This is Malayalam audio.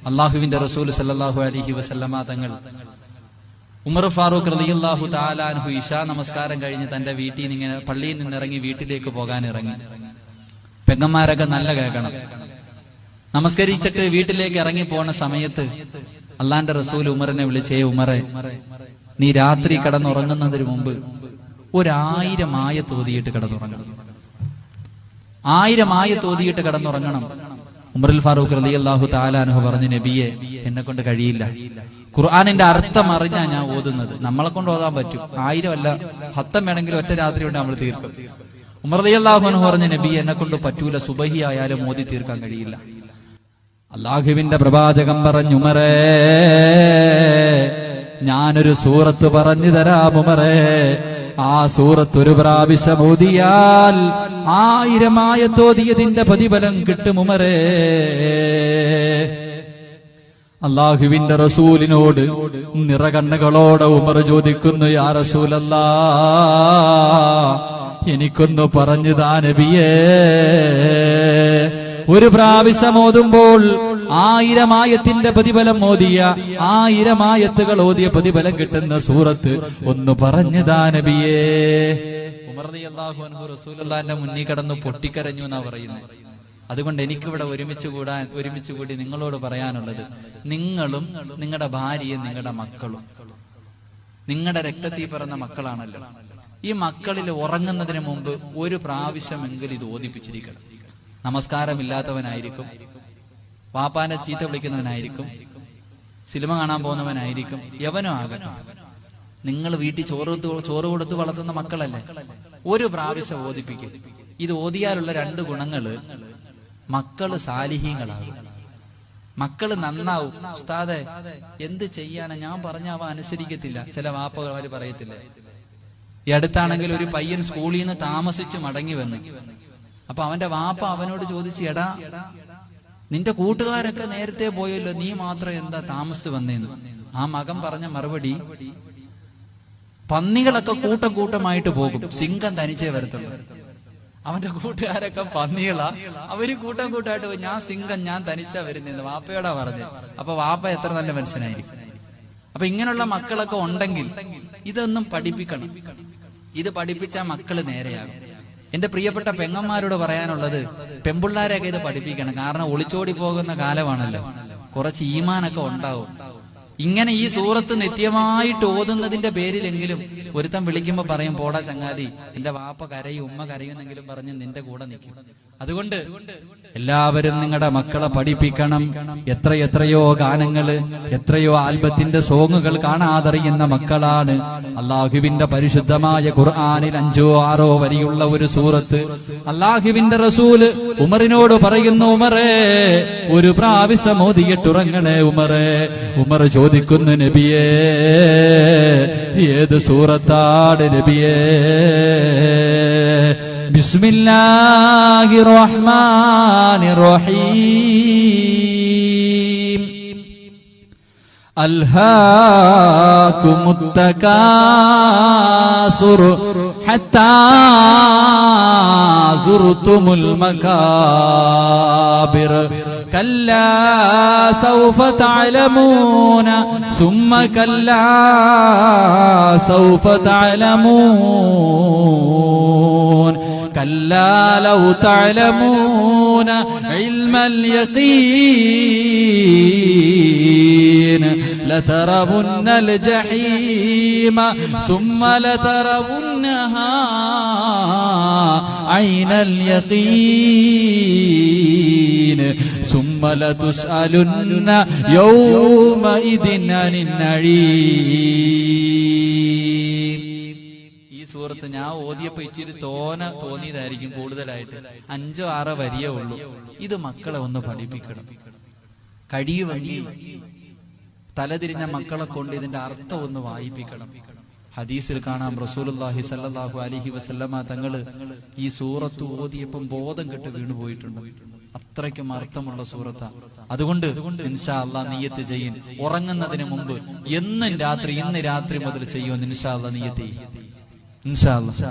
അള്ളാഹുവിന്റെ റസൂൽ സല്ലല്ലാഹു അലൈഹി വസല്ലമ തങ്ങൾ ഉമർ ഫാറൂഖ് റളിയല്ലാഹു തആല അൻഹു ഇശാ നമസ്കാരം കഴിഞ്ഞ് തന്റെ വീട്ടിൽ നിന്ന് ഇങ്ങനെ പള്ളിയിൽ നിന്ന് ഇറങ്ങി വീട്ടിലേക്ക് പോകാൻ ഇറങ്ങി. പെങ്ങന്മാരൊക്കെ നല്ല കേൾക്കണം. നമസ്കരിച്ചിട്ട് വീട്ടിലേക്ക് ഇറങ്ങി പോണ സമയത്ത് അള്ളാന്റെ റസൂൽ ഉമറിനെ വിളിച്ചേ, ഉമറെ, നീ രാത്രി കിടന്നുറങ്ങുന്നതിന് മുമ്പ് 1000 ആയത്ത് ഓതിയിട്ട് കിടന്നുറങ്ങണം. 1000 ആയത്ത് ഓതിയിട്ട് കിടന്നുറങ്ങണം. ഉമറുൽ ഫാറൂഖ് റളിയല്ലാഹു തആല അൻഹു പറഞ്ഞു, നബിയെ, എന്നെ കൊണ്ട് കഴിയില്ല. ഖുർആനിന്റെ അർത്ഥം അറിഞ്ഞാ ഞാൻ ഓതുന്നത്. നമ്മളെ കൊണ്ട് ഓതാൻ പറ്റും, 1000 അല്ല 10 വേണമെങ്കിലും ഒറ്റ രാത്രി കൊണ്ട് നമ്മൾ തീർക്കും. ഉമർ റളിയല്ലാഹു അൻഹു പറഞ്ഞു, നബിയെ, എന്നെ കൊണ്ട് പറ്റൂല, സുബഹി ആയാലും ഓതി തീർക്കാൻ കഴിയില്ല. അല്ലാഹുവിന്റെ പ്രവാചകൻ പറഞ്ഞു, ഉമറേ, ഞാനൊരു സൂറത്ത് പറഞ്ഞു തരാം ഉമറേ. ആ സൂറത്ത് ഒരു പ്രാവശ്യം ഓതിയാൽ 1000 ആയത്ത് ഓതിയതിന്റെ പ്രതിഫലം കിട്ടും ഉമറേ. അല്ലാഹുവിന്റെ റസൂലിനോട് നിറകണ്ണുകളോടെ ഉമർ ചോദിക്കുന്നു, യാ റസൂലല്ലാഹ്, എനിക്കൊന്നു പറഞ്ഞു താ നബിയേ. ഒരു പ്രാവശ്യം ഓതുമ്പോൾ 1000 ആയത്തിന്റെ പ്രതിഫലം ഓതിയ 1000 ആയത്തുകൾ ഓതിയ പ്രതിഫലം കിട്ടുന്ന സൂറത്ത് ഒന്ന് പറഞ്ഞു താ നബിയേ. ഉമർ റളിയല്ലാഹു അൻഹു റസൂലുള്ളാഹിന്റെ മുന്നിൽ കടന്നു പൊട്ടിക്കരഞ്ഞു എന്നാ പറയുന്നത്. അതുകൊണ്ട് എനിക്കിവിടെ ഒരുമിച്ച് കൂടി നിങ്ങളോട് പറയാനുള്ളത്, നിങ്ങളും നിങ്ങളുടെ ഭാര്യയും നിങ്ങളുടെ മക്കളും നിങ്ങളുടെ രക്തത്തിൽ പിറന്ന മക്കളാണല്ലോ. ഈ മക്കളിൽ ഉറങ്ങുന്നതിന് മുമ്പ് ഒരു പ്രാവശ്യമെങ്കിലും ഇത് ഓതിപ്പിച്ചിരിക്കണം. നമസ്കാരമില്ലാത്തവനായിരിക്കും, വാപ്പാനെ ചീത്ത വിളിക്കുന്നവനായിരിക്കും, സിനിമ കാണാൻ പോകുന്നവനായിരിക്കും, യവനോ ആകട്ടെ, നിങ്ങൾ വീട്ടിൽ ചോറ് കൊടുത്ത് വളർത്തുന്ന മക്കളല്ലേ, ഒരു പ്രാവശ്യം ഓതിപ്പിക്കും. ഇത് ഓതിയാലുള്ള 2 ഗുണങ്ങള്: മക്കള് സാലിഹീങ്ങളാകും, മക്കള് നന്നാവും. ഉസ്താദെ, എന്ത് ചെയ്യാനാ, ഞാൻ പറഞ്ഞ അവ അനുസരിക്കത്തില്ല. ചില വാപ്പകൾ പറയത്തില്ലേ. ഈ അടുത്താണെങ്കിൽ ഒരു പയ്യൻ സ്കൂളിൽ നിന്ന് താമസിച്ച് മടങ്ങി വന്നു. അപ്പൊ അവന്റെ വാപ്പ അവനോട് ചോദിച്ചു, എടാ, നിന്റെ കൂട്ടുകാരൊക്കെ നേരത്തെ പോയല്ലോ, നീ മാത്രം എന്താ താമസിച്ച് വന്നേന്ന്. ആ മകൻ പറഞ്ഞ മറുപടി, പന്നികളൊക്കെ കൂട്ടമായിട്ട് പോകും, സിംഹം തനിച്ചേ വരത്തുള്ളൂ. അവന്റെ കൂട്ടുകാരൊക്കെ പന്നികളാ, അവര് കൂട്ടമായിട്ട് പോയി. ഞാൻ സിംഹം, ഞാൻ തനിച്ചാ വരുന്നെന്ന് വാപ്പയോടാ പറഞ്ഞു. അപ്പൊ വാപ്പ എത്ര നല്ല മനുഷ്യനായിരിക്കും. അപ്പൊ ഇങ്ങനെയുള്ള മക്കളൊക്കെ ഉണ്ടെങ്കിൽ ഇതൊന്നും പഠിപ്പിക്കണം. ഇത് പഠിപ്പിച്ചാൽ മക്കള് നേരെയാകും. എന്റെ പ്രിയപ്പെട്ട പെങ്ങന്മാരോട് പറയാനുള്ളത്, പെമ്പിള്ളാരെയൊക്കെ ഇത് പഠിപ്പിക്കണം. കാരണം ഒളിച്ചോടി പോകുന്ന കാലമാണല്ലോ, കുറച്ച് ഈമാനൊക്കെ ഉണ്ടാവും. ഇങ്ങനെ ഈ സൂറത്ത് നിത്യമായിട്ട് ഓതുന്നതിന്റെ പേരിലെങ്കിലും ഒരുത്തൻ വിളിക്കുമ്പോ പറയും, പോടാ ചങ്ങാതി, എന്റെ വാപ്പ കരയും ഉമ്മ കരയുന്നെങ്കിലും പറഞ്ഞ് നിന്റെ കൂടെ നിൽക്കും. അതുകൊണ്ട് എല്ലാവരും നിങ്ങളുടെ മക്കളെ പഠിപ്പിക്കണം. എത്രയോ ഗാനങ്ങള്, എത്രയോ ആൽബത്തിന്റെ സോങ്ങുകൾ കാണാതറിയുന്ന മക്കളാണ്. അള്ളാഹുവിന്റെ പരിശുദ്ധമായ ഖുർആനിൽ 5 or 6 വരിയുള്ള ഒരു സൂറത്ത് അള്ളാഹുവിന്റെ റസൂല് ഉമറിനോട് പറയുന്നു, ഉമറേ, ഒരു പ്രാവശ്യം ഓതിയിട്ടുറങ്ങണേ ഉമറേ. ഉമർ ചോദിക്കുന്നു, നബിയേ, ഏത് സൂറത്താണ് നബിയേ? ബിസ്മില്ലാഹിർ റഹ്മാനിർ റഹീം. അൽഹാകുമുത് തകാസുർ ഹത്താ സുർതുമുൽ മകാബിർ കല്ലാ സൗഫ തഅലമൂന സുമ്മ കല്ലാ സൗഫ തഅലമൂൻ കല്ലാ ലൗ തഅലമൂന ഇൽമൽ യഖീൻ ലതറവുന്നൽ ജഹീമ സുമ്മ ലതറവുന്നഹാ ഐനൽ യഖീൻ സുമ്മ ലതുസ്അലുന്ന യൗമഇദിൻ അനിൻ നഈം. ഈ സൂറത്ത് ഞാൻ ഓതിയപ്പോ ഇച്ചിരി തോന്നിയതായിരിക്കും കൂടുതലായിട്ട്. 5 or 6 വരിയേ ഉള്ളൂ. ഇത് മക്കളെ ഒന്ന് പഠിപ്പിക്കണം. കഴിയുമെങ്കിൽ തലതിരിഞ്ഞ മക്കളെ കൊണ്ട് ഇതിന്റെ അർത്ഥം ഒന്ന് വായിപ്പിക്കണം. ഹദീസിൽ കാണാം, റസൂലുള്ളാഹി സ്വല്ലല്ലാഹു അലൈഹി വസല്ലമ തങ്ങള് ഈ സൂറത്ത് ഓതിയപ്പം ബോധം കെട്ട് വീണുപോയിട്ടുണ്ട്. അത്രയ്ക്കും അർത്ഥമുള്ള സൂറത്താ. അതുകൊണ്ട് ഇൻഷാ അല്ലാഹ് നിയ്യത്ത് ചെയ്യും. ഉറങ്ങുന്നതിന് മുമ്പ് ഇന്ന് രാത്രി മുതൽ ചെയ്യുമെന്ന് ഇൻഷാ അല്ലാഹ് നിയ്യത്ത് ചെയ്യും. ഇൻഷാ അല്ലാഹ്.